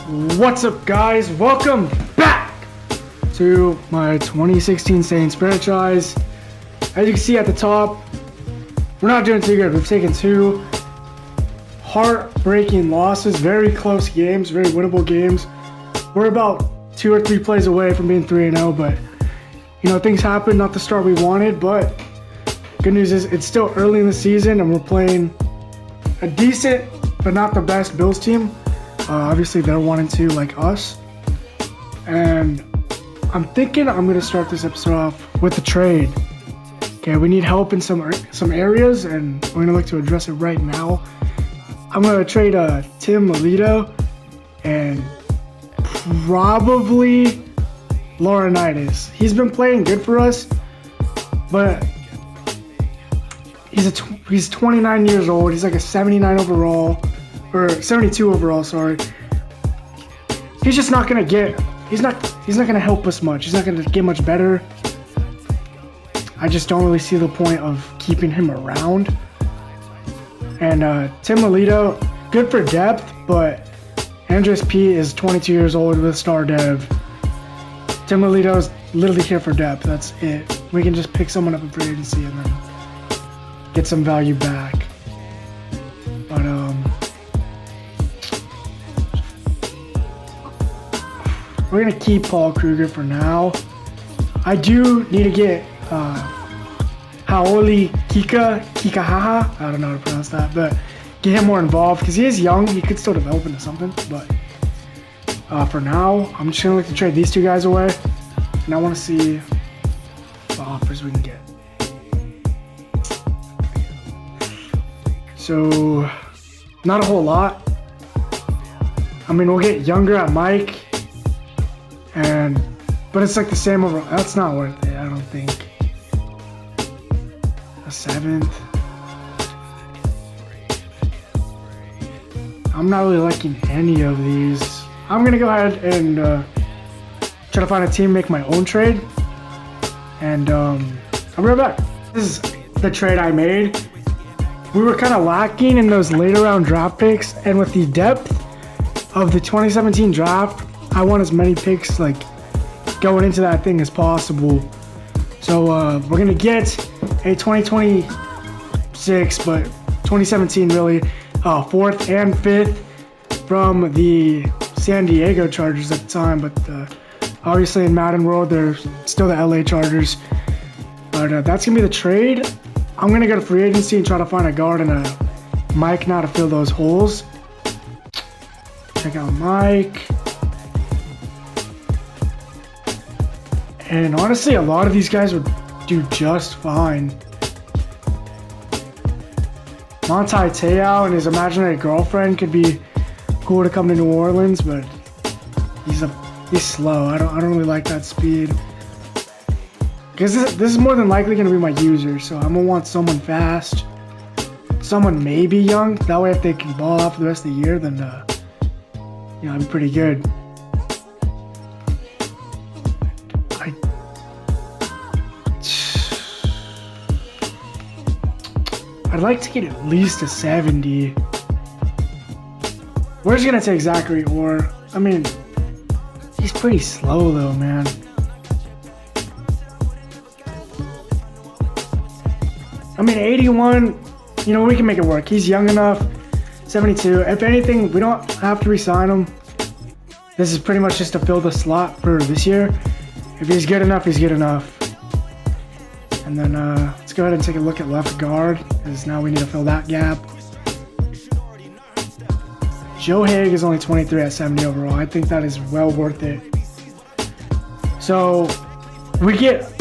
What's up, guys? Welcome back to my 2016 Saints franchise. As you can see at the top, we're not doing too good. We've taken two heartbreaking losses, very close games, very winnable games. We're about 2 or 3 plays away from being 3-0, but you know, things happen, not the start we wanted, but good news is it's still early in the season and we're playing a decent but not the best Bills team. Obviously they're 1-2 like us, and I'm thinking I'm gonna start this episode off with a trade. Okay, we need help in some areas, and we're gonna look to address it right now. I'm gonna trade Tim Melito and probably Laurinaitis. He's been playing good for us, but he's 29 years old. He's like a 79 overall. Or 72 overall, sorry. He's just not gonna get. He's not gonna help us much. He's not gonna get much better. I just don't really see the point of keeping him around. And Tim Melito, good for depth, but Andres P is 22 years old with star dev. Tim Melito is literally here for depth. That's it. We can just pick someone up in free agency and then get some value back. But we're going to keep Paul Kruger for now. I do need to get Haoli Kikahaha. I don't know how to pronounce that, but get him more involved because he is young. He could still develop into something. But for now, I'm just going to look to trade these two guys away. And I want to see what offers we can get. So, not a whole lot. I mean, we'll get younger at Mike. But it's like the same overall. That's not worth it, I don't think. A 7th. I'm not really liking any of these. I'm gonna go ahead and try to find a team, make my own trade. And I'll be right back. This is the trade I made. We were kind of lacking in those later round draft picks, and with the depth of the 2017 draft, I want as many picks like going into that thing as possible. So we're gonna get a 2026, but 2017 really, 4th and 5th from the San Diego Chargers at the time. But obviously in Madden world, they're still the LA Chargers. But that's gonna be the trade. I'm gonna go to free agency and try to find a guard and a Mike now to fill those holes. Check out Mike. And honestly, a lot of these guys would do just fine. Monte Te'o and his imaginary girlfriend could be cool to come to New Orleans, but he's slow. I don't really like that speed. Because this is more than likely going to be my user, so I'm going to want someone fast. Someone maybe young. That way if they can ball out for the rest of the year, then you know, I'm pretty good. I'd like to get at least a 70. We're just going to take Zachary Orr. I mean, he's pretty slow though, man. I mean, 81, you know, we can make it work. He's young enough. 72. If anything, we don't have to re-sign him. This is pretty much just to fill the slot for this year. If he's good enough, he's good enough. And then let's go ahead and take a look at left guard, because now we need to fill that gap. Joe Haig is only 23 at 70 overall. I think that is well worth it. So we get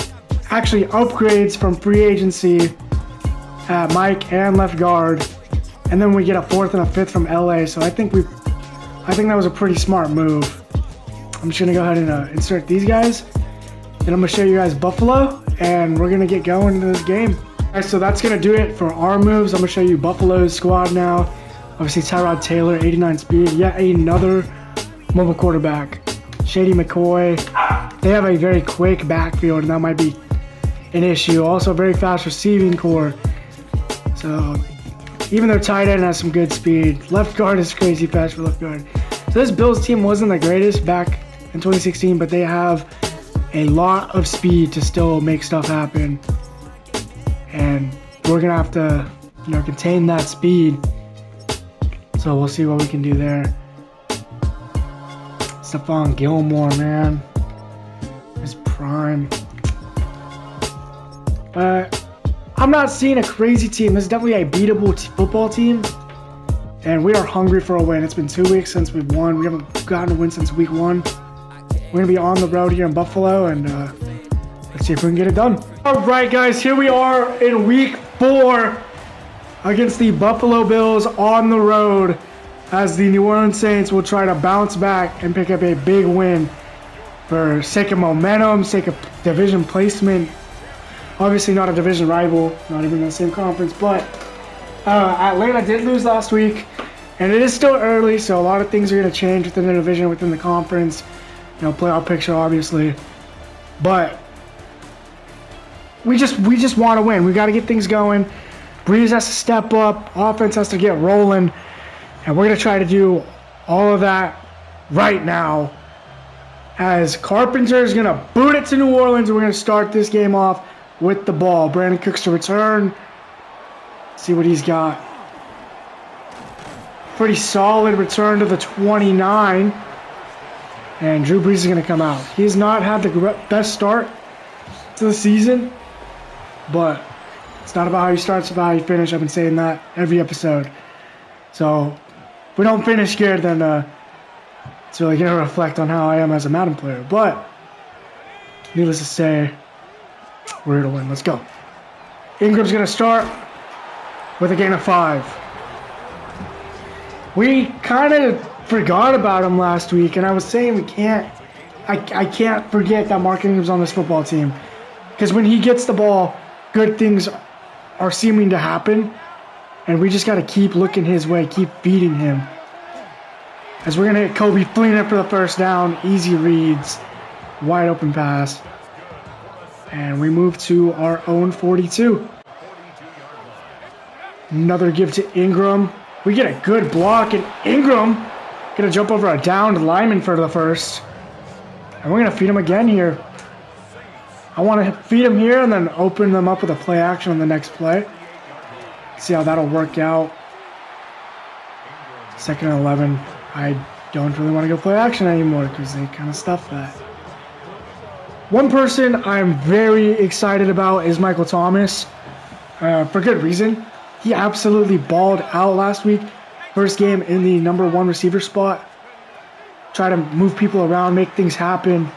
actually upgrades from free agency at Mike and left guard, and then we get a 4th and a 5th from LA. So I think that was a pretty smart move. I'm just gonna go ahead and insert these guys, and I'm gonna show you guys Buffalo, and we're gonna get going into this game. Alright, so that's gonna do it for our moves. I'm gonna show you Buffalo's squad now. Obviously Tyrod Taylor, 89 speed, yet another mobile quarterback. LeSean McCoy. They have a very quick backfield, and that might be an issue. Also a very fast receiving core. So even though tight end has some good speed, left guard is crazy fast for left guard. So this Bills team wasn't the greatest back in 2016, but they have a lot of speed to still make stuff happen. And we're going to have to, contain that speed. So we'll see what we can do there. Stephon Gilmore, man. His prime. But I'm not seeing a crazy team. This is definitely a beatable football team. And we are hungry for a win. It's been 2 weeks since we've won. We haven't gotten a win since week 1. We're going to be on the road here in Buffalo, and let's see if we can get it done. All right, guys, here we are in week 4 against the Buffalo Bills on the road, as the New Orleans Saints will try to bounce back and pick up a big win for sake of momentum, sake of division placement. Obviously not a division rival, not even in the same conference, but Atlanta did lose last week, and it is still early, so a lot of things are going to change within the division, within the conference, playoff picture, obviously. But we just want to win. We got to get things going. Breeze has to step up. Offense has to get rolling, and we're going to try to do all of that right now. As Carpenter is going to boot it to New Orleans, and we're going to start this game off with the ball. Brandon Cooks to return. See what he's got. Pretty solid return to the 29. And Drew Brees is going to come out. He's not had the best start to the season, but it's not about how you start, it's about how you finish. I've been saying that every episode. So if we don't finish good, then it's really going to reflect on how I am as a Madden player. But needless to say, we're here to win. Let's go. Ingram's going to start with a gain of 5. We kind of forgot about him last week, and I was saying I can't forget that Mark Ingram's on this football team, because when he gets the ball, good things are seeming to happen, and we just got to keep looking his way, keep feeding him. As we're going to hit Kobe Fleener for the first down, easy reads, wide open pass, and we move to our own 42. Another give to Ingram. We get a good block, and Ingram going to jump over a downed lineman for the first. And we're going to feed him again here. I want to feed him here and then open them up with a play action on the next play. See how that'll work out. 2nd and 11. I don't really want to go play action anymore because they kind of stuffed that. One person I'm very excited about is Michael Thomas. For good reason. He absolutely balled out last week. First game in the number 1 receiver spot. Try to move people around, make things happen.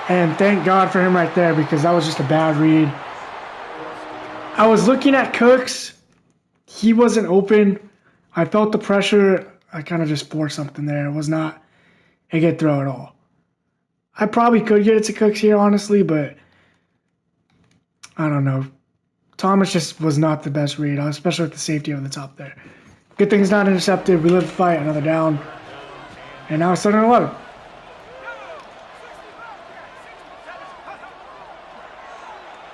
And thank God for him right there, because that was just a bad read. I was looking at Cooks. He wasn't open. I felt the pressure. I kind of just forced something there. It was not a good throw at all. I probably could get it to Cooks here, honestly, but I don't know. Thomas just was not the best read, especially with the safety over the top there. Good thing he's not intercepted. We live to fight. Another down. And now it's 2nd and 11.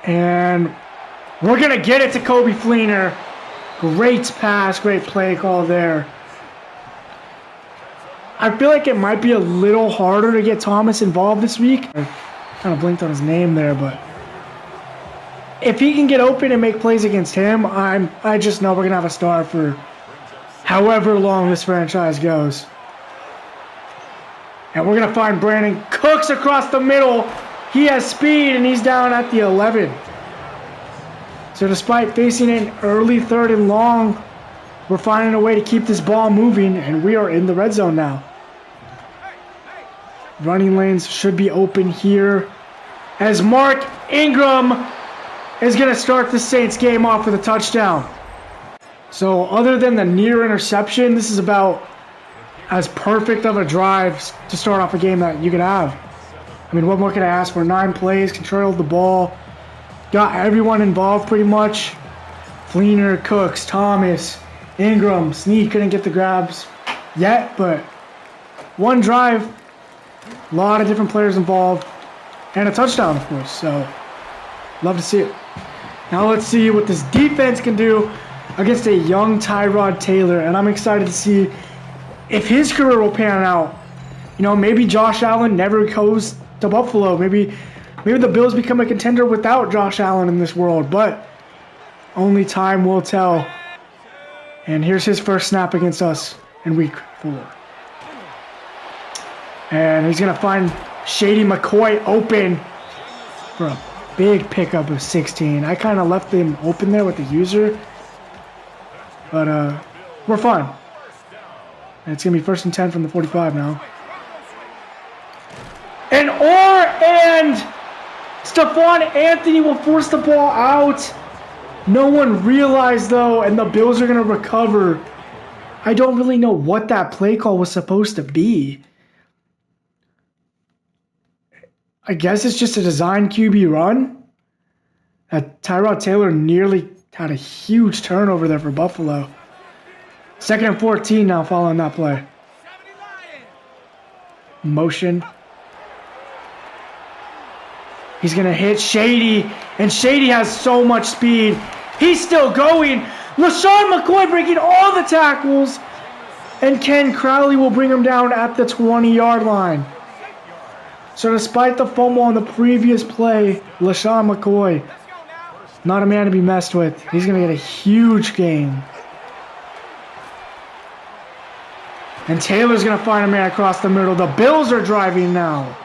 And we're going to get it to Kobe Fleener. Great pass. Great play call there. I feel like it might be a little harder to get Thomas involved this week. I kind of blinked on his name there, but if he can get open and make plays against him, I just know we're going to have a star for however long this franchise goes. And we're going to find Brandon Cooks across the middle. He has speed, and he's down at the 11. So despite facing an early 3rd and long, we're finding a way to keep this ball moving, and we are in the red zone now. Running lanes should be open here, as Mark Ingram is going to start the Saints game off with a touchdown. So other than the near interception, this is about as perfect of a drive to start off a game that you could have. I mean, what more could I ask for? 9 plays, controlled the ball, got everyone involved pretty much. Fleener, Cooks, Thomas, Ingram, Snead couldn't get the grabs yet, but one drive, a lot of different players involved, and a touchdown, of course. So love to see it. Now let's see what this defense can do against a young Tyrod Taylor, and I'm excited to see if his career will pan out, you know, maybe Josh Allen never goes to Buffalo. Maybe the Bills become a contender without Josh Allen in this world, but only time will tell. And here's his first snap against us in week 4. And he's going to find Shady McCoy open for a big pickup of 16. I kind of left him open there with the user. But we're fine. And it's going to be 1st and 10 from the 45 now. And Stephon Anthony will force the ball out. No one realized, though, and the Bills are going to recover. I don't really know what that play call was supposed to be. I guess it's just a design QB run. Tyrod Taylor nearly had a huge turnover there for Buffalo. 2nd and 14 now following that play. Motion. He's going to hit Shady, and Shady has so much speed. He's still going. LeSean McCoy breaking all the tackles, and Ken Crowley will bring him down at the 20-yard line. So despite the fumble on the previous play, LeSean McCoy, not a man to be messed with. He's going to get a huge gain. And Taylor's going to find a man across the middle. The Bills are driving now.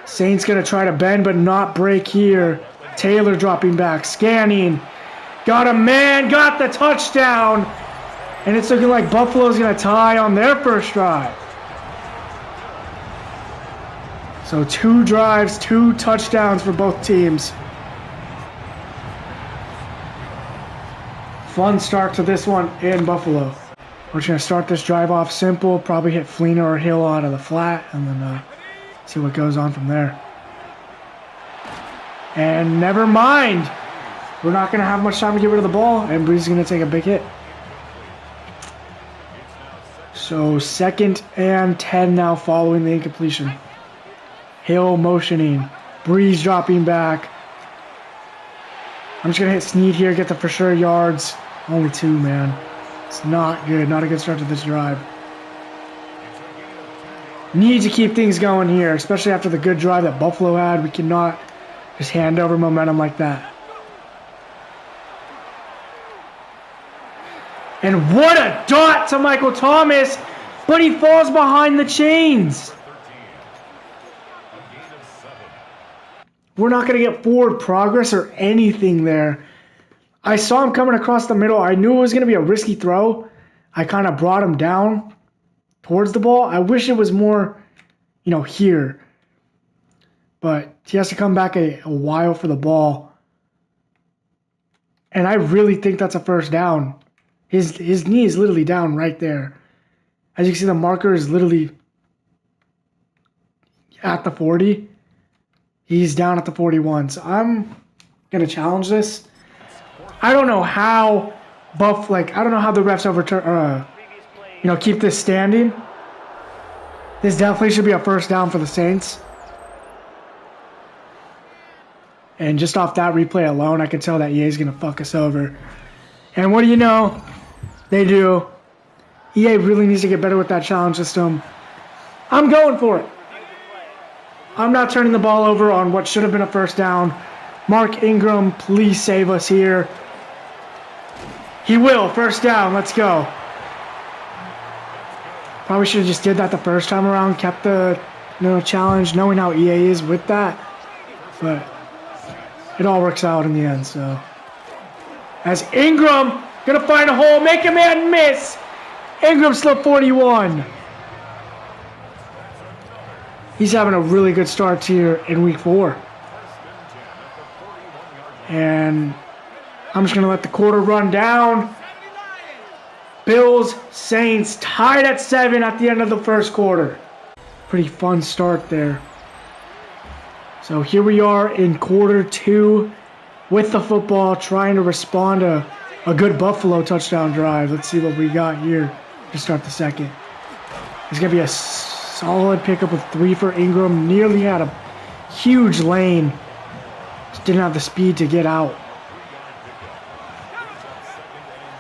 Saints going to try to bend but not break here. Taylor dropping back, scanning. Got a man, got the touchdown. And it's looking like Buffalo's going to tie on their first drive. So 2 drives, 2 touchdowns for both teams. Fun start to this one in Buffalo. We're just going to start this drive off simple, probably hit Fleener or Hill out of the flat, and then see what goes on from there. And never mind. We're not going to have much time to get rid of the ball, and Brees is going to take a big hit. So 2nd and 10 now following the incompletion. Hill motioning. Brees dropping back. I'm just going to hit Snead here, get the for sure yards. Only 2, man. It's not good. Not a good start to this drive. Need to keep things going here, especially after the good drive that Buffalo had. We cannot just hand over momentum like that. And what a dot to Michael Thomas, but he falls behind the chains. We're not going to get forward progress or anything there. I saw him coming across the middle. I knew it was going to be a risky throw. I kind of brought him down towards the ball. I wish it was more, here. But he has to come back a while for the ball. And I really think that's a first down. His knee is literally down right there. As you can see, the marker is literally at the 40. He's down at the 41. So I'm going to challenge this. I don't know how I don't know how the refs overturn, keep this standing. This definitely should be a first down for the Saints. And just off that replay alone, I can tell that EA is going to fuck us over. And what do you know? They do. EA really needs to get better with that challenge system. I'm going for it. I'm not turning the ball over on what should have been a first down. Mark Ingram, please save us here. He will. First down. Let's go. Probably should have just did that the first time around. Kept the challenge, knowing how EA is with that. But it all works out in the end. So as Ingram going to find a hole, make a man miss. Ingram slipped 41. He's having a really good start here in week 4. And I'm just going to let the quarter run down. Bills, Saints tied at 7 at the end of the first quarter. Pretty fun start there. So here we are in quarter 2 with the football, trying to respond to a good Buffalo touchdown drive. Let's see what we got here to start the second. It's going to be a solid pickup with 3 for Ingram. Nearly had a huge lane. Just didn't have the speed to get out.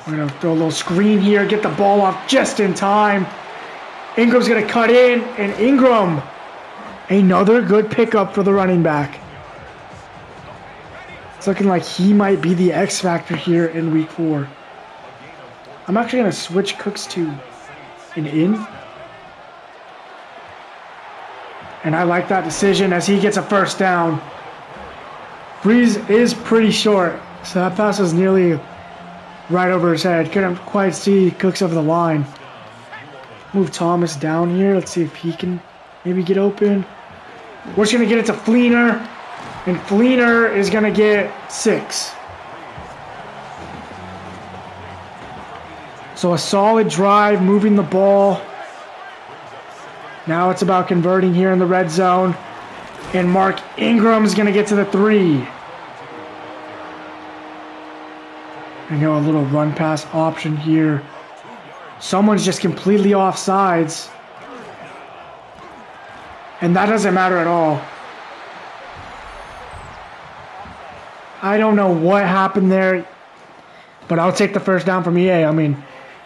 We're going to throw a little screen here, get the ball off just in time. Ingram's going to cut in, and Ingram, another good pickup for the running back. It's looking like he might be the X factor here in week 4. I'm actually going to switch Cooks to an in. And I like that decision as he gets a first down. Breeze is pretty short, so that pass was nearly right over his head. Couldn't quite see Cooks over the line. Move Thomas down here. Let's see if he can maybe get open. We're just going to get it to Fleener. And Fleener is going to get 6. So a solid drive, moving the ball. Now it's about converting here in the red zone. And Mark Ingram's going to get to the 3. I know a little run pass option here. Someone's just completely off sides. And that doesn't matter at all. I don't know what happened there, but I'll take the first down from EA. I mean,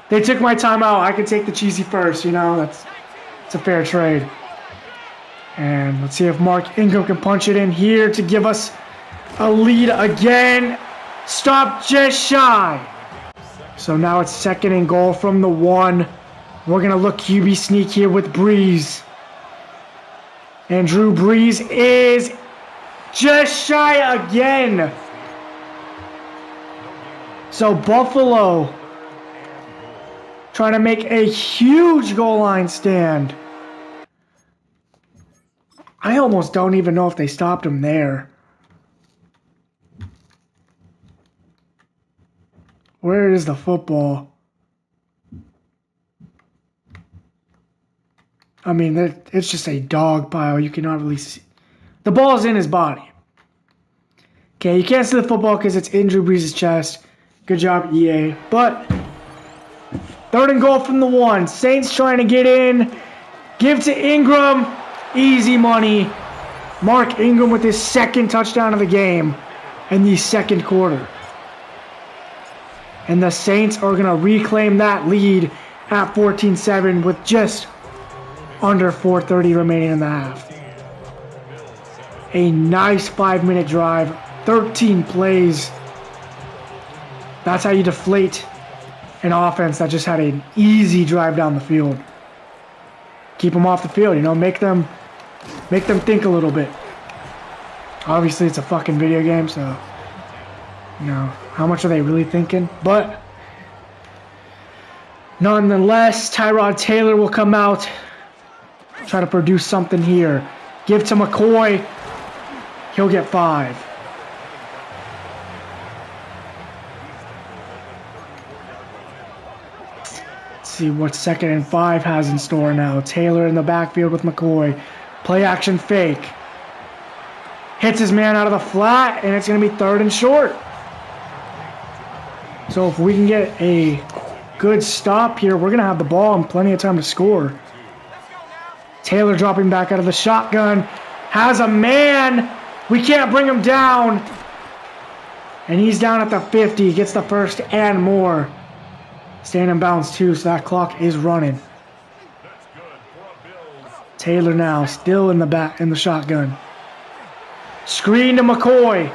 they took my timeout. I can take the cheesy first, you know. It's a fair trade. And let's see if Mark Ingram can punch it in here to give us a lead again. Stop just shy. So now it's 2nd and goal from the 1. We're going to look QB sneak here with Breeze. And Drew Brees is just shy again. So Buffalo trying to make a huge goal line stand. I almost don't even know if they stopped him there. Where is the football? I mean, it's just a dog pile. You cannot really see. The ball's in his body. Okay, you can't see the football because it's in Drew Brees' chest. Good job, EA. But 3rd and goal from the 1. Saints trying to get in. Give to Ingram. Easy money. Mark Ingram with his 2nd touchdown of the game in the 2nd quarter. And the Saints are going to reclaim that lead at 14-7 with just under 4:30 remaining in the half. A nice 5-minute drive. 13 plays. That's how you deflate an offense that just had an easy drive down the field. Keep them off the field, you know, make them think a little bit. Obviously, it's a fucking video game, so, you know, how much are they really thinking? But nonetheless, Tyrod Taylor will come out, try to produce something here. Give to McCoy. He'll get 5. See what 2nd and 5 has in store now. Taylor in the backfield with McCoy. Play action fake. Hits his man out of the flat, and it's going to be 3rd and short. So if we can get a good stop here, we're going to have the ball and plenty of time to score. Taylor dropping back out of the shotgun. Has a man. We can't bring him down. And he's down at the 50. Gets the first and more. Staying in bounds too, so that clock is running. Taylor now still in the shotgun. Screen to McCoy.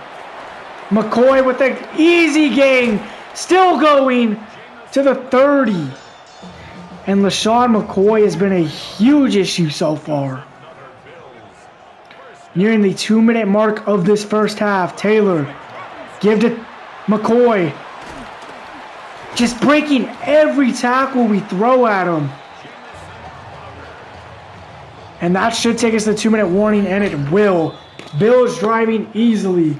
McCoy with the easy gain. Still going to the 30. And LeSean McCoy has been a huge issue so far. Nearing the 2-minute mark of this first half. Taylor. Give to McCoy. Just breaking every tackle we throw at him. And that should take us to the 2-minute warning, and it will. Bills driving easily.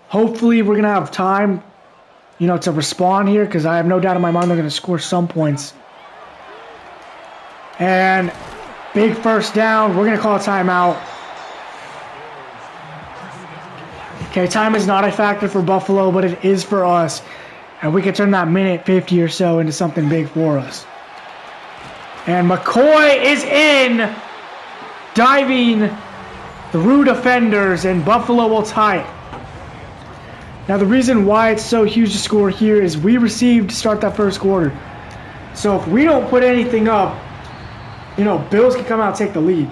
Hopefully we're going to have time, you know, to respond here, because I have no doubt in my mind they're going to score some points. And big first down. We're going to call a timeout. Okay, time is not a factor for Buffalo, but it is for us. And we can turn that minute 50 or so into something big for us. And McCoy is in, diving through defenders, and Buffalo will tie it. Now the reason why it's so huge to score here is we received to start that first quarter. So if we don't put anything up, you know, Bills can come out and take the lead.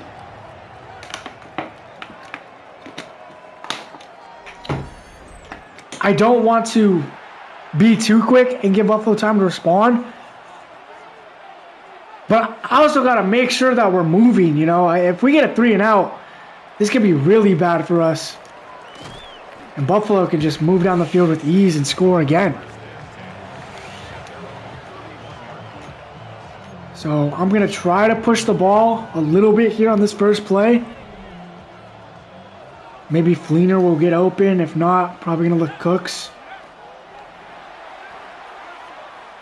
I don't want to be too quick and give Buffalo time to respond. But I also got to make sure that we're moving, you know. If we get a 3 and out, this could be really bad for us. And Buffalo can just move down the field with ease and score again. So I'm going to try to push the ball a little bit here on this first play. Maybe Fleener will get open. If not, probably going to look Cooks.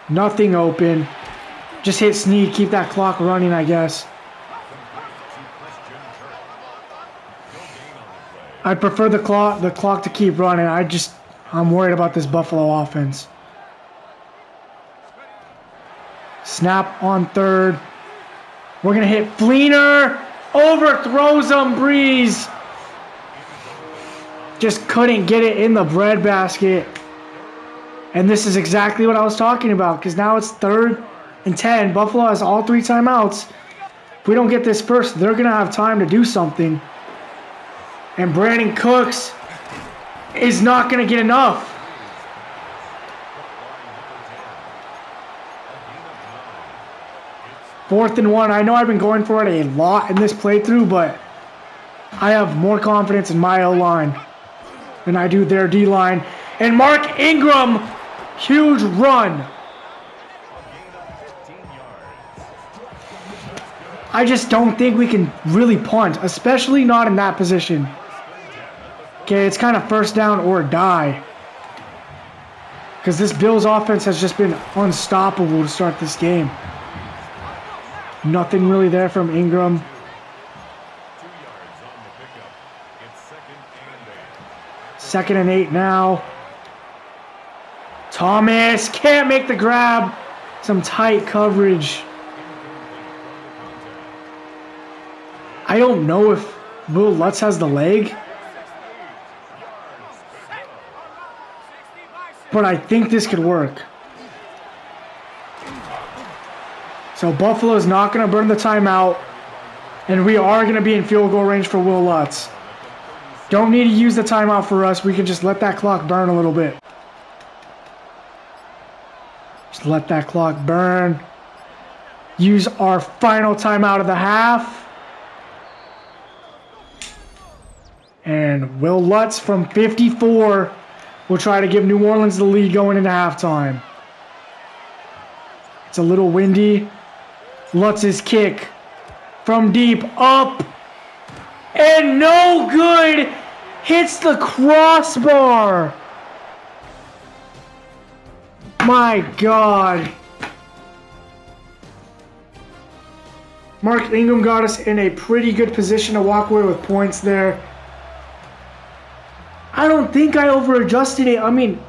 Nothing open. Just hit Snead, keep that clock running, I guess. I'd prefer the clock to keep running. I'm worried about this Buffalo offense. Snap on third. We're going to hit Fleener. Overthrows him, Breeze. Just couldn't get it in the breadbasket. And this is exactly what I was talking about, because now it's 3rd and 10. Buffalo has all 3 timeouts. If we don't get this first, they're going to have time to do something. And Brandon Cooks is not going to get enough. Fourth and 1. I know I've been going for it a lot in this playthrough, but I have more confidence in my O-line than I do their D-line. And Mark Ingram, huge run. I just don't think we can really punt, especially not in that position. Okay, it's kind of first down or die. Because this Bills offense has just been unstoppable to start this game. Nothing really there from Ingram. Second and 8 now. Thomas can't make the grab. Some tight coverage. I don't know if Will Lutz has the leg. But I think this could work. So Buffalo's not going to burn the timeout. And we are going to be in field goal range for Will Lutz. Don't need to use the timeout for us. We can just let that clock burn a little bit. Just let that clock burn. Use our final timeout of the half. And Will Lutz from 54 will try to give New Orleans the lead going into halftime. It's a little windy. Lutz's kick from deep up. And no good. Hits the crossbar. My God. Mark Ingram got us in a pretty good position to walk away with points there. I don't think I over-adjusted it. I mean,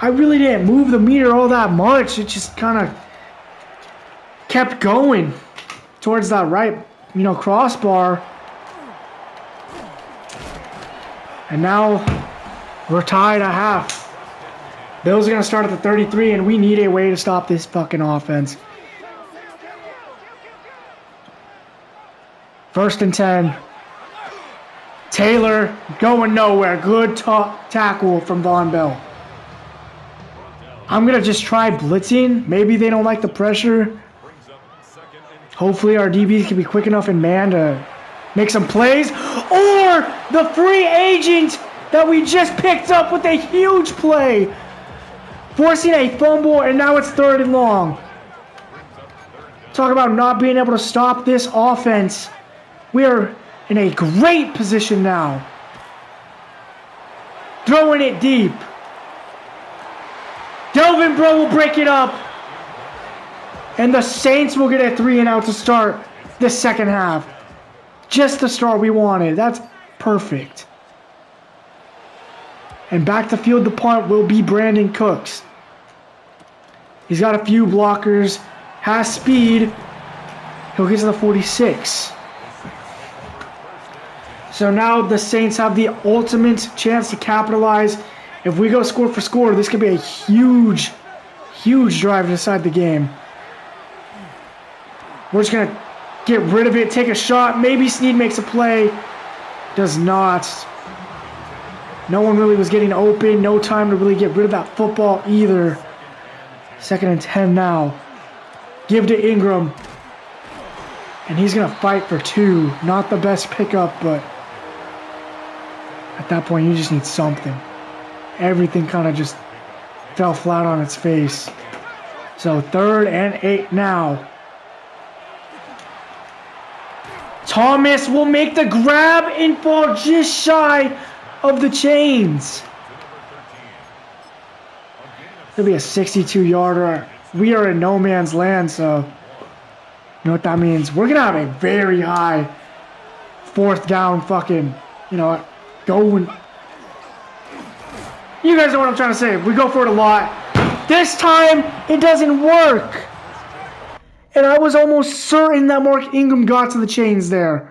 I really didn't move the meter all that much. It just kind of kept going towards that right, crossbar. And now we're tied at half. Bills are going to start at the 33, and we need a way to stop this fucking offense. 1st and 10. Taylor going nowhere. Good tackle from Von Bell. I'm going to just try blitzing. Maybe they don't like the pressure. Hopefully our DBs can be quick enough in man to make some plays. Or the free agent that we just picked up with a huge play. Forcing a fumble, and now it's 3rd and long. Talk about not being able to stop this offense. We are in a great position now. Throwing it deep. Delvin Breaux will break it up. And the Saints will get a 3 and out to start the second half. Just the start we wanted. That's perfect. And back to field the punt will be Brandon Cooks. He's got a few blockers. Has speed. He'll get to the 46. So now the Saints have the ultimate chance to capitalize. If we go score for score, this could be a huge, huge drive to decide the game. We're just going to get rid of it, take a shot. Maybe Snead makes a play. Does not. No one really was getting open. No time to really get rid of that football either. 2nd and 10 now. Give to Ingram. And he's going to fight for 2. Not the best pickup, but at that point, you just need something. Everything kind of just fell flat on its face. So 3rd and 8 now. Thomas will make the grab and fall just shy of the chains. It'll be a 62-yarder. We are in no man's land, so you know what that means. We're going to have a very high 4th down fucking, going. You guys know what I'm trying to say. We go for it a lot. This time, it doesn't work. And I was almost certain that Mark Ingram got to the chains there.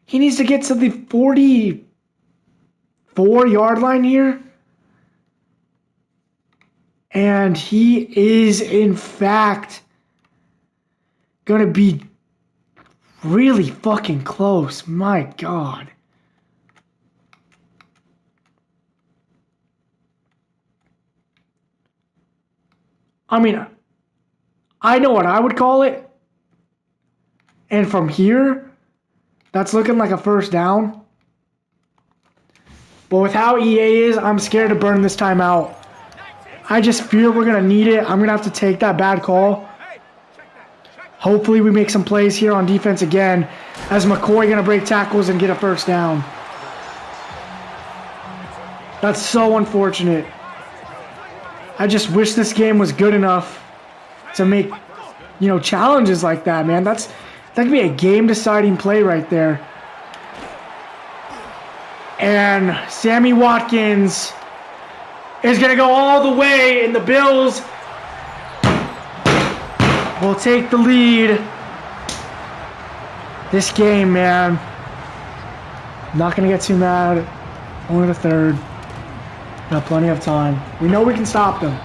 He needs to get to the 44-yard line here. And he is, in fact, going to be really fucking close. My God. I mean, I know what I would call it. And from here, that's looking like a 1st down. But with how EA is, I'm scared to burn this time out. I just fear we're going to need it. I'm going to have to take that bad call. Hopefully we make some plays here on defense again, as McCoy going to break tackles and get a 1st down. That's so unfortunate. I just wish this game was good enough to make, challenges like that, man. That could be a game-deciding play right there. And Sammy Watkins is going to go all the way, and the Bills will take the lead. This game, man. I'm not going to get too mad. Only the 3rd. Got plenty of time. We know we can stop them.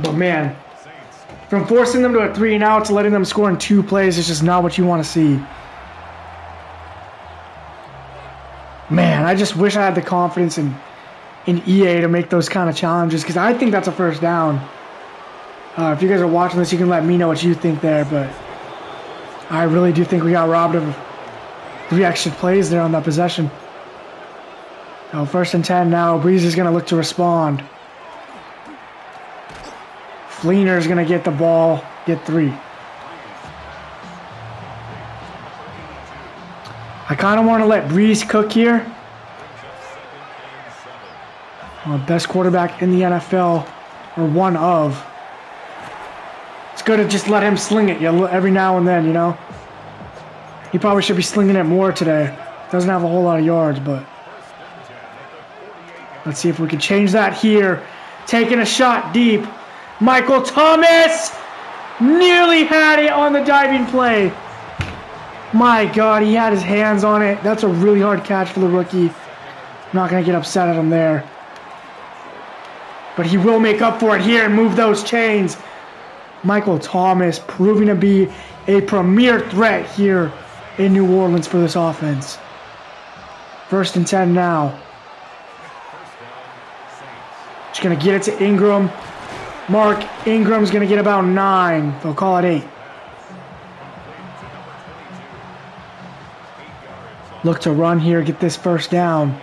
But man, from forcing them to a 3-and-out to letting them score in 2 plays is just not what you want to see. Man, I just wish I had the confidence in EA to make those kind of challenges, because I think that's a 1st down. If you guys are watching this, you can let me know what you think there, but I really do think we got robbed of 3 extra plays there on that possession. So 1st and 10 now. Breeze is going to look to respond. Fleener is going to get the ball, get 3. I kind of want to let Breeze cook here. Best quarterback in the NFL, or one of. It's good to just let him sling it every now and then, He probably should be slinging it more today. Doesn't have a whole lot of yards, but let's see if we can change that here. Taking a shot deep. Michael Thomas nearly had it on the diving play. My God, he had his hands on it. That's a really hard catch for the rookie. I'm not going to get upset at him there. But he will make up for it here and move those chains. Michael Thomas proving to be a premier threat here in New Orleans for this offense. 1st and 10 now. Just going to get it to Ingram. Mark Ingram's going to get about 9. They'll call it 8. Look to run here, get this 1st down.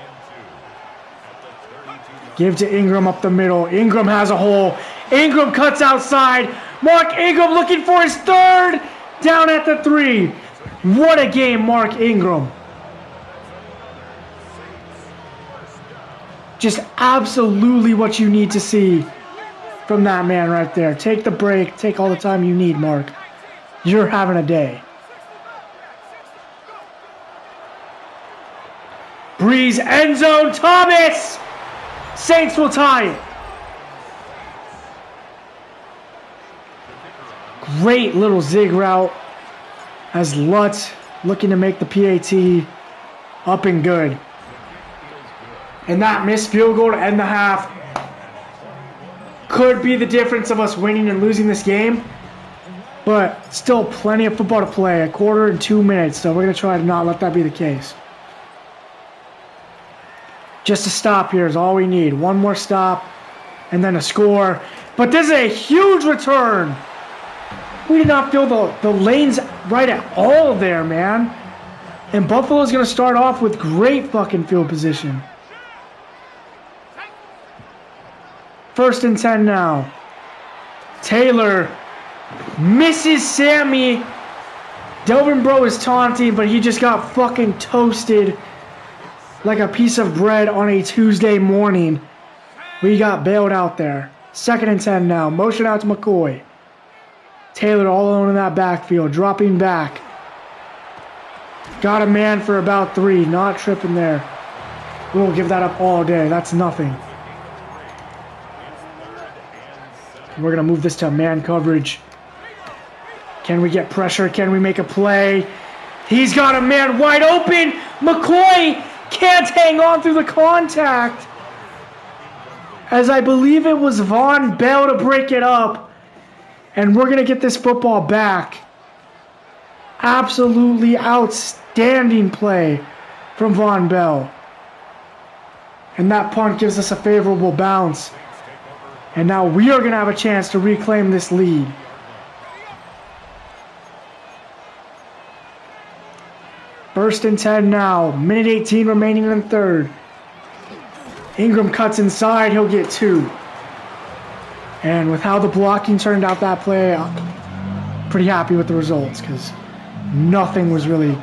Give to Ingram up the middle. Ingram has a hole. Ingram cuts outside. Mark Ingram looking for his 3rd down at the 3. What a game, Mark Ingram. Just absolutely what you need to see from that man right there. Take the break. Take all the time you need, Mark. You're having a day. Breeze, end zone, Thomas! Saints will tie it. Great little zig route as Lutz looking to make the PAT up and good. And that missed field goal to end the half could be the difference of us winning and losing this game. But still plenty of football to play. A quarter and 2 minutes. So we're going to try to not let that be the case. Just a stop here is all we need. One more stop and then a score. But this is a huge return. We did not feel the lanes right at all there, man. And Buffalo's going to start off with great fucking field position. 1st and 10 now. Taylor misses Sammy. Delvin Bro is taunting, but he just got fucking toasted like a piece of bread on a Tuesday morning. We got bailed out there. 2nd and 10 now. Motion out to McCoy. Taylor all alone in that backfield. Dropping back. Got a man for about 3. Not tripping there. We'll give that up all day. That's nothing. We're going to move this to man coverage. Can we get pressure? Can we make a play? He's got a man wide open. McCoy can't hang on through the contact. As I believe it was Von Bell to break it up. And we're going to get this football back. Absolutely outstanding play from Von Bell. And that punt gives us a favorable bounce. And now we are going to have a chance to reclaim this lead. First and 10 now. Minute 18 remaining in the third. Ingram cuts inside. He'll get 2. And with how the blocking turned out that play, I'm pretty happy with the results because nothing was really,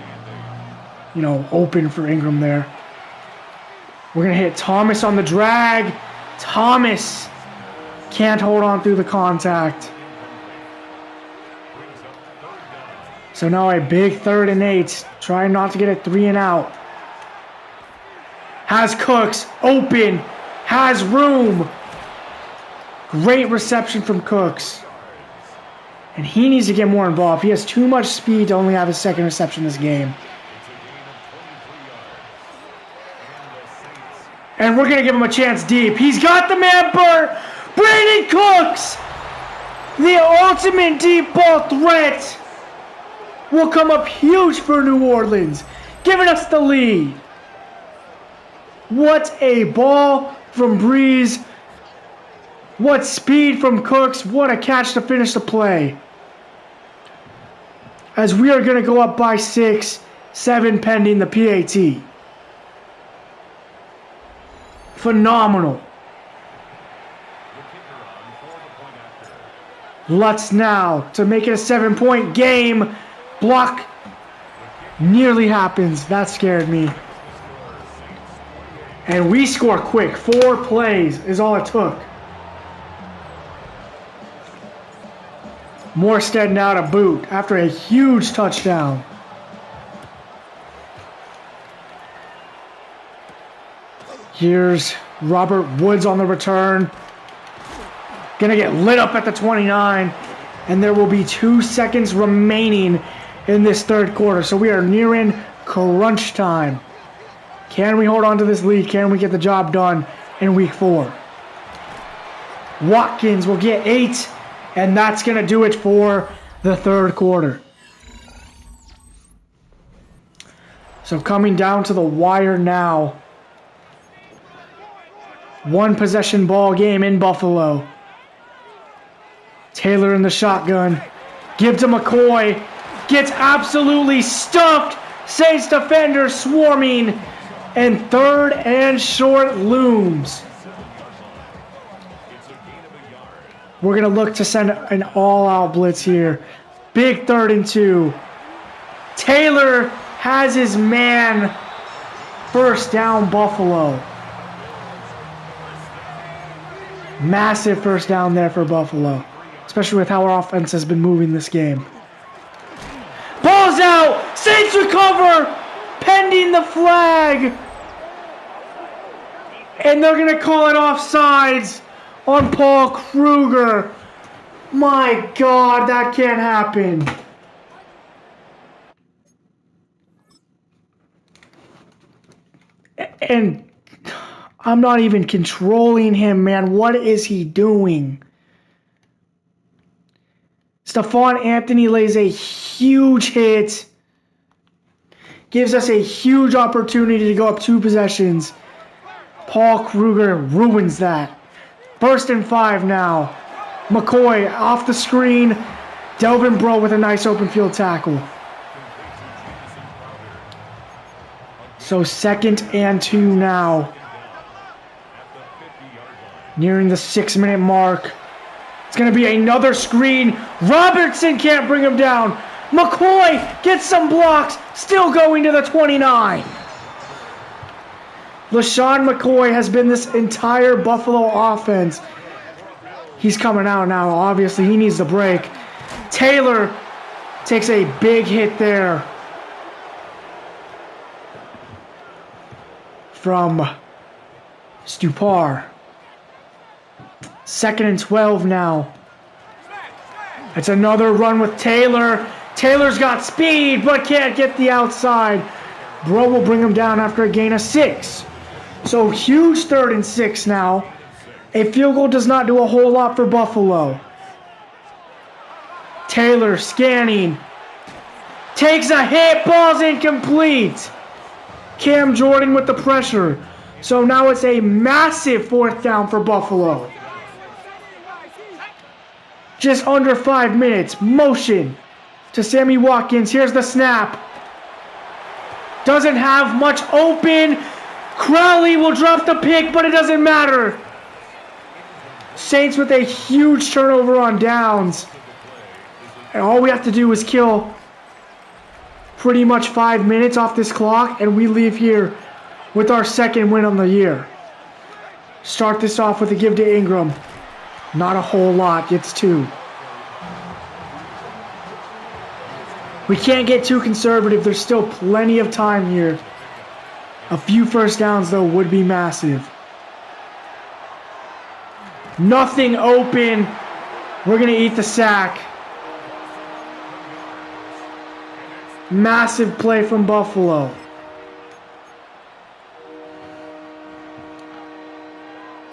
open for Ingram there. We're going to hit Thomas on the drag. Thomas can't hold on through the contact. So now a big 3rd and 8. Trying not to get a 3 and out. Has Cooks open. Has room. Great reception from Cooks. And he needs to get more involved. He has too much speed to only have his 2nd reception this game. And we're going to give him a chance deep. He's got the man burnt. Brandon Cooks, the ultimate deep ball threat, will come up huge for New Orleans, giving us the lead. What a ball from Breeze. What speed from Cooks. What a catch to finish the play. As we are going to go up by 6, 7 pending the PAT. Phenomenal. Lutz now to make it a 7-point game. Block nearly happens. That scared me. And we score quick. 4 plays is all it took. Morstead now to boot after a huge touchdown. Here's Robert Woods on the return. Gonna get lit up at the 29. And there will be 2 seconds remaining in this 3rd quarter. So we are nearing crunch time. Can we hold on to this lead? Can we get the job done in week 4? Watkins will get 8. And that's going to do it for the 3rd quarter. So coming down to the wire now. 1 possession ball game in Buffalo. Taylor in the shotgun. Give to McCoy. Gets absolutely stuffed. Saints defender swarming. And 3rd and short looms. We're going to look to send an all-out blitz here. Big 3rd and 2. Taylor has his man. First down, Buffalo. Massive first down there for Buffalo. Especially with how our offense has been moving this game. Ball's out! Saints recover! Pending the flag! And they're going to call it offsides on Paul Kruger. My God, that can't happen. And I'm not even controlling him, man. What is he doing? Stephon Anthony lays a huge hit. Gives us a huge opportunity to go up 2 possessions. Paul Kruger ruins that. 1st and 5 now. McCoy off the screen. Delvin Breaux with a nice open field tackle. So 2nd and 2 now. Nearing the 6-minute mark. It's going to be another screen. Robertson can't bring him down. McCoy gets some blocks. Still going to the 29. LeSean McCoy has been this entire Buffalo offense. He's coming out now. Obviously, he needs the break. Taylor takes a big hit there from Stupar. 2nd and 12 now. It's another run with Taylor. Taylor's got speed, but can't get the outside. Breaux will bring him down after a gain of 6. So huge 3rd and 6 now. A field goal does not do a whole lot for Buffalo. Taylor scanning. Takes a hit. Ball's incomplete. Cam Jordan with the pressure. So now it's a massive 4th down for Buffalo. Just under 5 minutes. Motion to Sammy Watkins. Here's the snap. Doesn't have much open. Crowley will drop the pick, but it doesn't matter. Saints with a huge turnover on downs. And all we have to do is kill pretty much 5 minutes off this clock, and we leave here with our 2nd win on the year. Start this off with a give to Ingram. Not a whole lot. Gets 2. We can't get too conservative. There's still plenty of time here. A few 1st downs, though, would be massive. Nothing open. We're going to eat the sack. Massive play from Buffalo.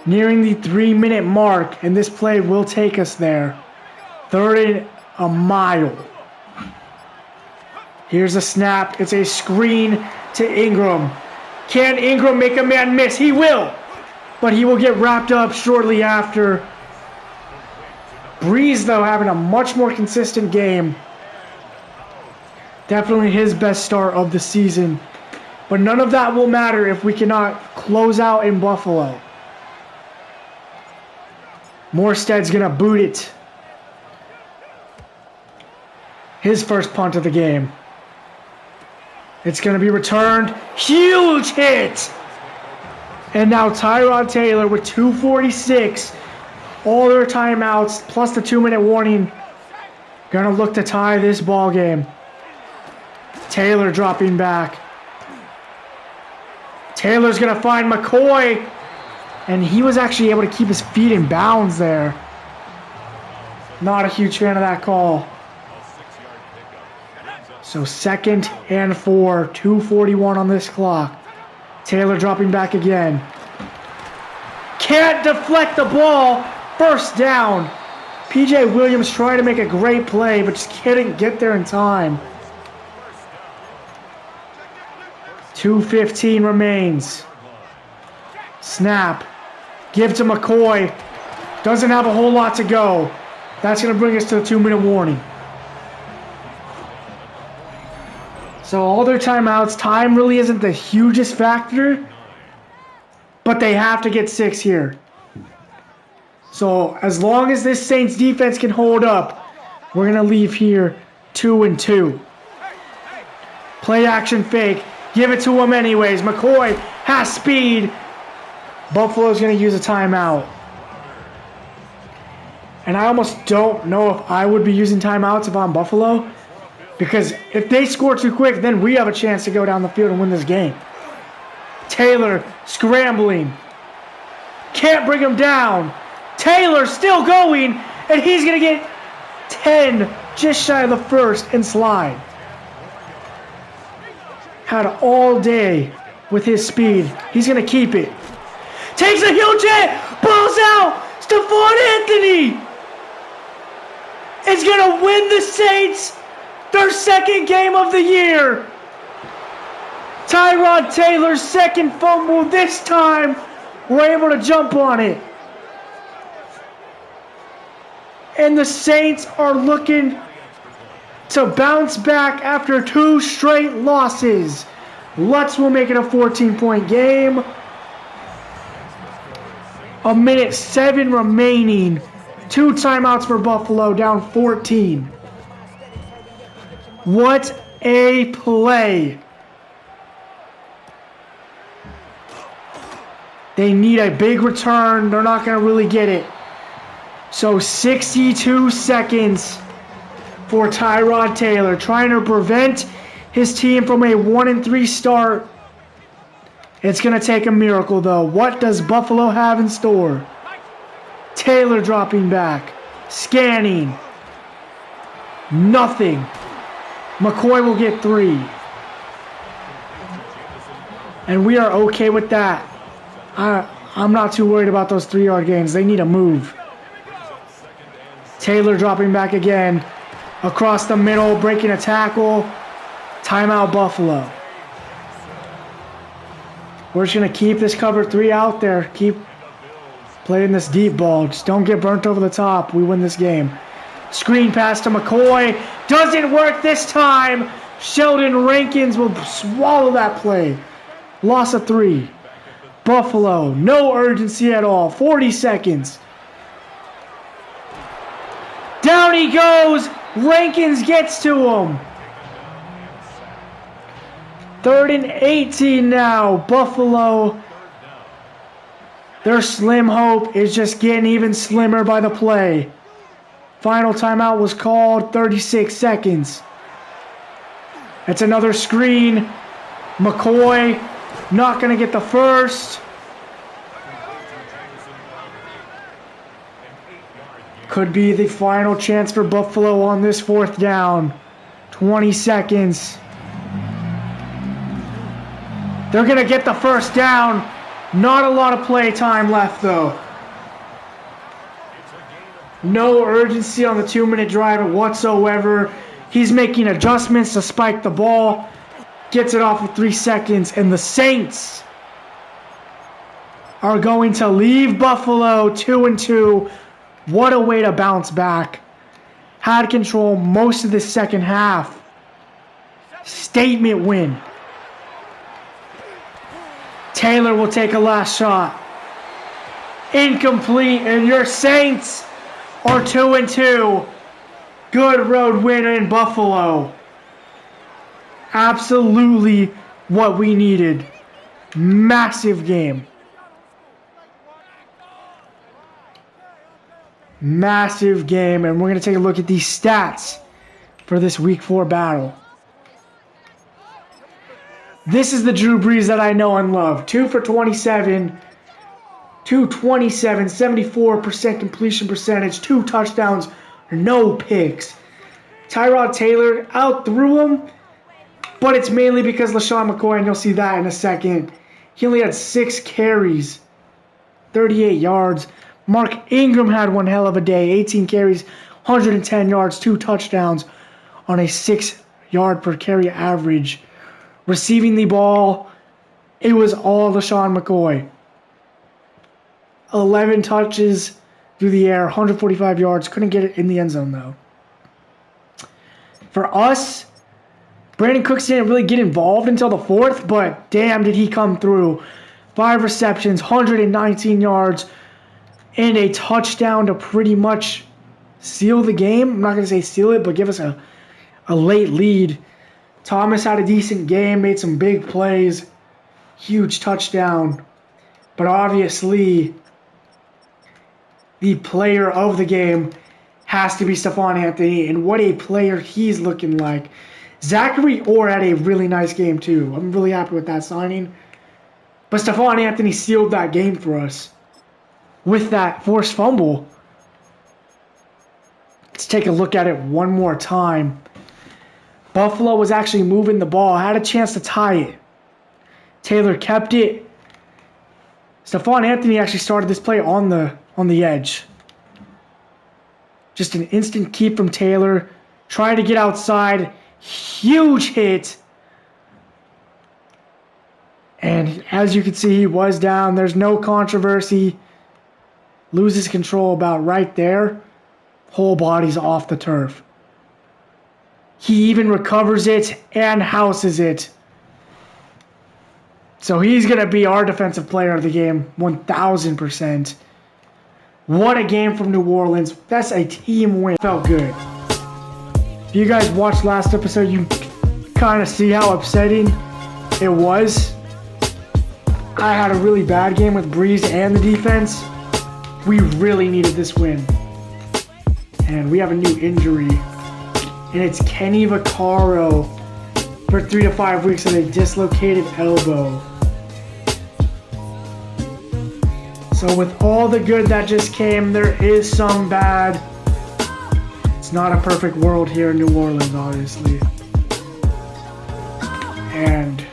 Nearing the 3-minute mark, and this play will take us there. 3rd and a mile. Here's a snap. It's a screen to Ingram. Can Ingram make a man miss? He will. But he will get wrapped up shortly after. Breeze, though, having a much more consistent game. Definitely his best start of the season. But none of that will matter if we cannot close out in Buffalo. Morstead's going to boot it. His first punt of the game. It's going to be returned. Huge hit! And now Tyrod Taylor with 2:46. All their timeouts plus the 2-minute warning. Going to look to tie this ball game. Taylor dropping back. Taylor's going to find McCoy. And he was actually able to keep his feet in bounds there. Not a huge fan of that call. So 2nd and 4, 2:41 on this clock. Taylor dropping back again. Can't deflect the ball. 1st down. P.J. Williams tried to make a great play, but just couldn't get there in time. 2:15 remains. Snap. Give to McCoy. Doesn't have a whole lot to go. That's going to bring us to the 2-minute warning. So all their timeouts, time really isn't the hugest factor, but they have to get 6 here. So as long as this Saints defense can hold up, we're going to leave here 2-2. Play action fake. Give it to him anyways. McCoy has speed. Buffalo's going to use a timeout. And I almost don't know if I would be using timeouts if I'm Buffalo. Because if they score too quick, then we have a chance to go down the field and win this game. Taylor scrambling. Can't bring him down. Taylor still going. And he's going to get 10, just shy of the first, and slide. Had all day with his speed. He's going to keep it. Takes a huge hit. Balls out. Stephon Anthony is going to win the Saints their second game of the year. Tyrod Taylor's second fumble. This time, we're able to jump on it. And the Saints are looking to bounce back after 2 straight losses. Lutz will make it a 14-point game. A minute 7 remaining. 2 timeouts for Buffalo, down 14. What a play. They need a big return. They're not going to really get it. So 62 seconds for Tyrod Taylor, trying to prevent his team from a 1-3 start. It's going to take a miracle, though. What does Buffalo have in store? Taylor dropping back. Scanning. Nothing. McCoy will get 3. And we are okay with that. I'm not too worried about those 3-yard gains. They need a move. Taylor dropping back again. Across the middle, breaking a tackle. Timeout Buffalo. We're just going to keep this cover 3 out there. Keep playing this deep ball. Just don't get burnt over the top. We win this game. Screen pass to McCoy. Doesn't work this time. Sheldon Rankins will swallow that play. Loss of 3. Buffalo, no urgency at all. 40 seconds. Down he goes. Rankins gets to him. 3rd and 18 now. Buffalo. Their slim hope is just getting even slimmer by the play. Final timeout was called. 36 seconds. It's another screen. McCoy not going to get the first. Could be the final chance for Buffalo on this 4th down. 20 seconds. They're going to get the first down. Not a lot of play time left, though. No urgency on the 2-minute drive whatsoever. He's making adjustments to spike the ball. Gets it off with 3 seconds. And the Saints are going to leave Buffalo 2-2. What a way to bounce back. Had control most of the second half. Statement win. Taylor will take a last shot. Incomplete, and your Saints are 2-2. Good road win in Buffalo. Absolutely what we needed. Massive game. Massive game, and we're going to take a look at these stats for this Week 4 battle. This is the Drew Brees that I know and love. 2 for 27, 227, 74% completion percentage, 2 touchdowns, no picks. Tyrod Taylor outthrew him, but it's mainly because LeSean McCoy, and you'll see that in a second. He only had 6 carries, 38 yards. Mark Ingram had one hell of a day. 18 carries, 110 yards, 2 touchdowns on a 6-yard per carry average. Receiving the ball, it was all LeSean McCoy. 11 touches through the air, 145 yards. Couldn't get it in the end zone, though. For us, Brandon Cooks didn't really get involved until the 4th, but damn did he come through. 5 receptions, 119 yards, and a touchdown to pretty much seal the game. I'm not going to say seal it, but give us a late lead. Thomas had a decent game, made some big plays, huge touchdown. But obviously, the player of the game has to be Stephon Anthony, and what a player he's looking like. Zachary Orr had a really nice game too. I'm really happy with that signing. But Stephon Anthony sealed that game for us with that forced fumble. Let's take a look at it one more time. Buffalo was actually moving the ball, had a chance to tie it. Taylor kept it. Stephon Anthony actually started this play on the edge. Just an instant keep from Taylor. Trying to get outside. Huge hit. And as you can see, he was down. There's no controversy. Loses control about right there. Whole body's off the turf. He even recovers it and houses it. So he's going to be our defensive player of the game, 1,000%. What a game from New Orleans. That's a team win. Felt good. If you guys watched last episode, you kind of see how upsetting it was. I had a really bad game with Breeze and the defense. We really needed this win. And we have a new injury. And it's Kenny Vaccaro for 3 to 5 weeks of a dislocated elbow. So with all the good that just came, there is some bad. It's not a perfect world here in New Orleans, obviously. And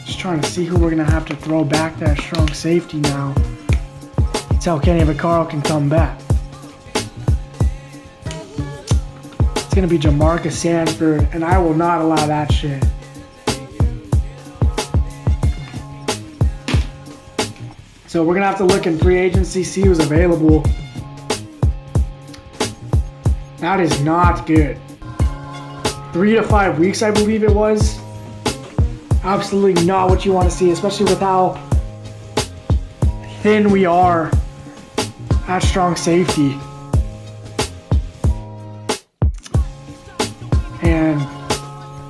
just trying to see who we're going to have to throw back that strong safety now. That's how Kenny Vaccaro can come back. It's going to be Jamarcus Sanford, and I will not allow that shit. So we're going to have to look in free agency, see who's available. That is not good. 3 to 5 weeks, I believe it was. Absolutely not what you want to see, especially with how thin we are at strong safety. And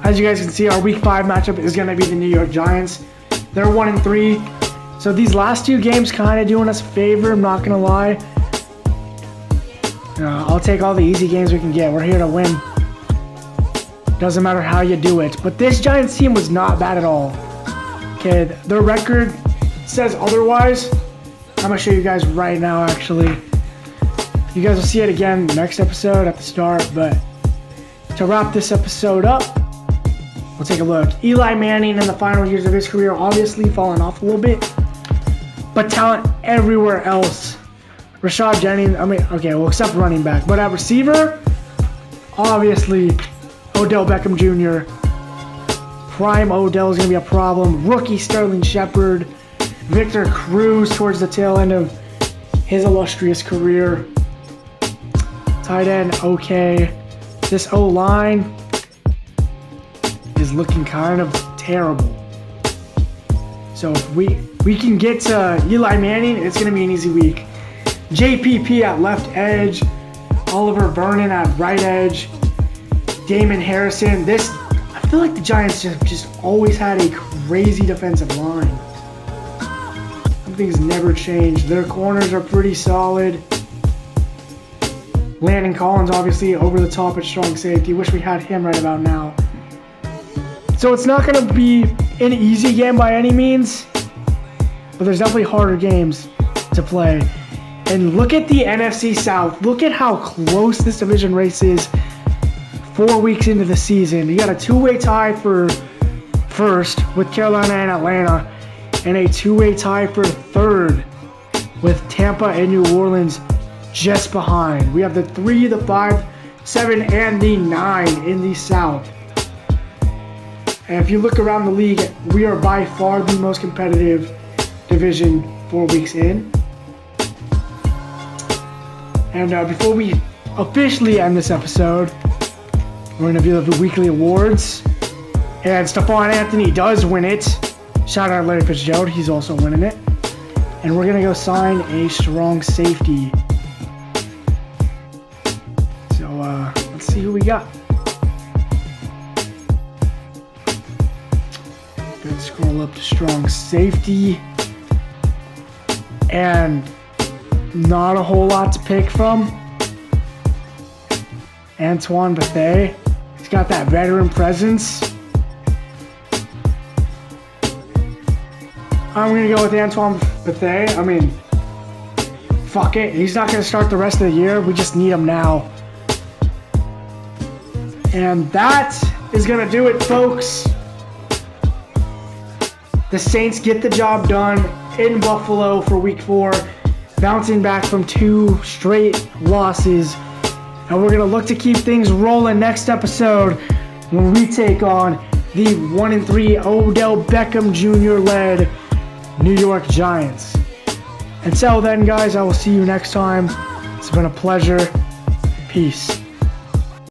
as you guys can see, our week 5 matchup is going to be the New York Giants. They're 1-3. So these last 2 games kind of doing us a favor, I'm not going to lie. I'll take all the easy games we can get. We're here to win. Doesn't matter how you do it. But this Giants team was not bad at all. Okay, their record says otherwise. I'm going to show you guys right now, actually. You guys will see it again next episode at the start. But to wrap this episode up, we'll take a look. Eli Manning in the final years of his career, obviously falling off a little bit. But talent everywhere else. Rashad Jennings, okay, well, except running back. But at receiver, obviously, Odell Beckham Jr. Prime Odell is going to be a problem. Rookie Sterling Shepard. Victor Cruz towards the tail end of his illustrious career. Tight end, okay. This O-line is looking kind of terrible. So if we can get to Eli Manning, it's going to be an easy week. JPP at left edge. Oliver Vernon at right edge. Damon Harrison. I feel like the Giants just always had a crazy defensive line. Some things never change. Their corners are pretty solid. Landon Collins, obviously, over the top at strong safety. Wish we had him right about now. So it's not going to be an easy game by any means, but there's definitely harder games to play. And look at the NFC South. Look at how close this division race is 4 weeks into the season. You got a 2-way tie for first with Carolina and Atlanta, and a 2-way tie for third with Tampa and New Orleans just behind. We have the 3, the 5, 7, and the 9 in the South. And if you look around the league, we are by far the most competitive division 4 weeks in. And before we officially end this episode, we're going to do the weekly awards. And Stephon Anthony does win it. Shout out Larry Fitzgerald, he's also winning it. And we're going to go sign a strong safety. So let's see who we got. Good, scroll up to strong safety. And not a whole lot to pick from. Antoine Bethea. He's got that veteran presence. I'm going to go with Antoine Bethea. Fuck it. He's not going to start the rest of the year. We just need him now. And that is going to do it, folks. The Saints get the job done in Buffalo for week 4, bouncing back from 2 straight losses. And we're going to look to keep things rolling next episode when we take on the 1-3 Odell Beckham Jr. led New York Giants. Until then, guys, I will see you next time. It's been a pleasure. Peace.